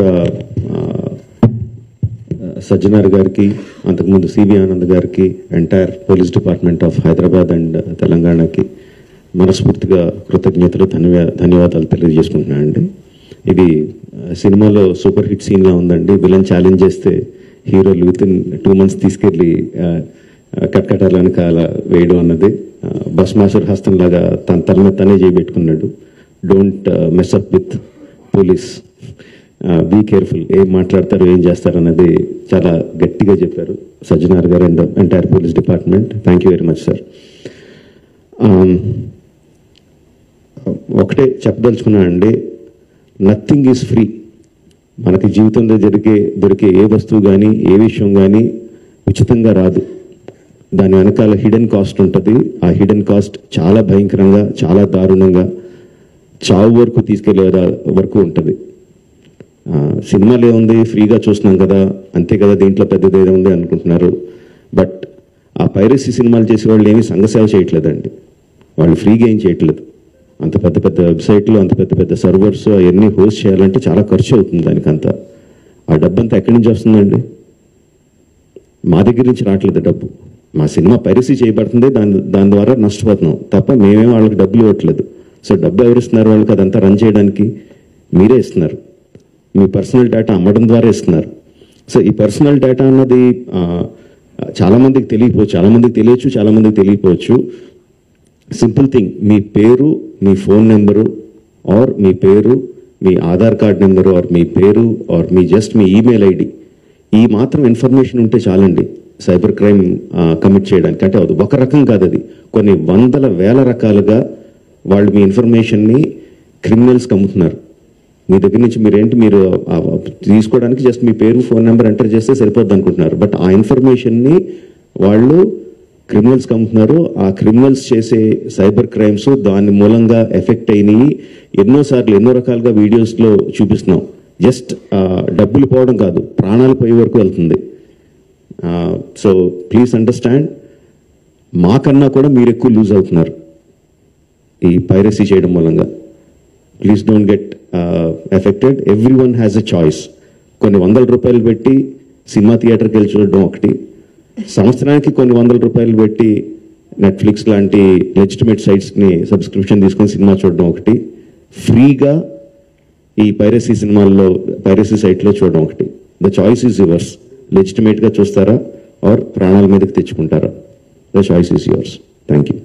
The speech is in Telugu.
ముందుగా సజ్జనార్ గారికి, అంతకుముందు సివి ఆనంద్ గారికి, entire police department of Hyderabad and తెలంగాణకి మనస్ఫూర్తిగా కృతజ్ఞతలు, ధన్యవాదాలు తెలియజేసుకుంటున్నాను అండి. ఇది సినిమాలో సూపర్ హిట్ సీన్లా ఉందండి. విలన్ ఛాలెంజ్ చేస్తే హీరోలు వితిన్ 2 months తీసుకెళ్ళి కట్కటాల వెనకాల వేయడం అన్నది బస్ మాస్టర్ హస్తంలాగా తన తల మీద తనే చేయబెట్టుకున్నాడు. Don't mess up with police, be careful, ఏం మాట్లాడతారు ఏం చేస్తారు అన్నది చాలా గట్టిగా చెప్పారు సజ్జనార్ గారు and entire police department. Thank you very much sir. ఒకటే చెప్పదలుచుకున్నా అండి, నథింగ్ ఈజ్ ఫ్రీ. మనకి జీవితంలో దొరికే ఏ వస్తువు కానీ ఏ విషయం కానీ ఉచితంగా రాదు. దాని వెనకాల హిడెన్ కాస్ట్ ఉంటుంది. ఆ హిడెన్ కాస్ట్ చాలా భయంకరంగా, చాలా దారుణంగా, చావు వరకు తీసుకెళ్లే వరకు ఉంటుంది. సినిమాలు ఏముంది, ఫ్రీగా చూస్తున్నాం కదా, అంతే కదా, దీంట్లో పెద్దదేదో ఉంది అనుకుంటున్నారు. బట్ ఆ పైరసీ సినిమాలు చేసే వాళ్ళు ఏమీ సంఘసేవ చేయట్లేదండి. వాళ్ళు ఫ్రీగా ఏం చేయట్లేదు. అంత పెద్ద పెద్ద వెబ్సైట్లు, అంత పెద్ద పెద్ద సర్వర్స్ అవన్నీ హోస్ట్ చేయాలంటే చాలా ఖర్చు అవుతుంది. దానికంతా ఆ డబ్బంతా ఎక్కడి నుంచి వస్తుందండి? మా దగ్గర నుంచి రావట్లేదు డబ్బు. మా సినిమా పైరసీ చేయబడుతుంది, దాని ద్వారా నష్టపోతున్నాం తప్ప మేమేం వాళ్ళకి డబ్బులు ఇవ్వట్లేదు. సో డబ్బు ఎవరు ఇస్తున్నారు వాళ్ళకి? అదంతా రన్ చేయడానికి మీరే ఇస్తున్నారు. మీ పర్సనల్ డేటా అమ్మడం ద్వారా ఇస్తున్నారు. సో ఈ పర్సనల్ డేటా అన్నది చాలామందికి తెలియకపోవచ్చు, చాలామందికి తెలియచ్చు, చాలామందికి తెలియకపోవచ్చు. సింపుల్ థింగ్, మీ పేరు, మీ ఫోన్ నెంబరు, ఆర్ మీ పేరు, మీ ఆధార్ కార్డ్ నెంబరు, ఆర్ మీ పేరు, ఆర్ మీ ఈమెయిల్ ఐడి, ఈ మాత్రం ఇన్ఫర్మేషన్ ఉంటే చాలండి సైబర్ క్రైమ్ కమిట్ చేయడానికి. అంటే అది ఒక రకం కాదు, అది కొన్ని వందల వేల రకాలుగా వాళ్ళు మీ ఇన్ఫర్మేషన్ని క్రిమినల్స్కి అమ్ముతున్నారు. మీ దగ్గర నుంచి మీరు తీసుకోవడానికి జస్ట్ మీ పేరు, ఫోన్ నెంబర్ ఎంటర్ చేస్తే సరిపోద్ది అనుకుంటున్నారు. బట్ ఆ ఇన్ఫర్మేషన్ని వాళ్ళు క్రిమినల్స్కి అమ్ముతున్నారు. ఆ క్రిమినల్స్ చేసే సైబర్ క్రైమ్స్ దాని మూలంగా ఎఫెక్ట్ అయినాయి. ఎన్నోసార్లు ఎన్నో రకాలుగా వీడియోస్లో చూపిస్తున్నాం. జస్ట్ డబ్బులు పోవడం కాదు, ప్రాణాలు పోయే వరకు వెళ్తుంది. సో ప్లీజ్ అండర్స్టాండ్, మాకన్నా కూడా మీరు ఎక్కువ లూజ్ అవుతున్నారు ఈ పైరసీ చేయడం మూలంగా. Please don't get affected. Every one has a choice. కొన్ని ₹100 పెట్టి సినిమా థియేటర్కి వెళ్ళి చూడడం ఒకటి, సంవత్సరానికి కొన్ని ₹100 పెట్టి నెట్ఫ్లిక్స్ లాంటి లెజిటిమేట్ సైట్స్ని సబ్స్క్రిప్షన్ తీసుకొని సినిమా చూడడం ఒకటి, ఫ్రీగా ఈ పైరసీ సైట్లో చూడడం ఒకటి. The choice is yours. లెజిటిమేట్గా చూస్తారా ఆర్ ప్రాణాల మీదకి తెచ్చుకుంటారా? The choice is yours. Thank you.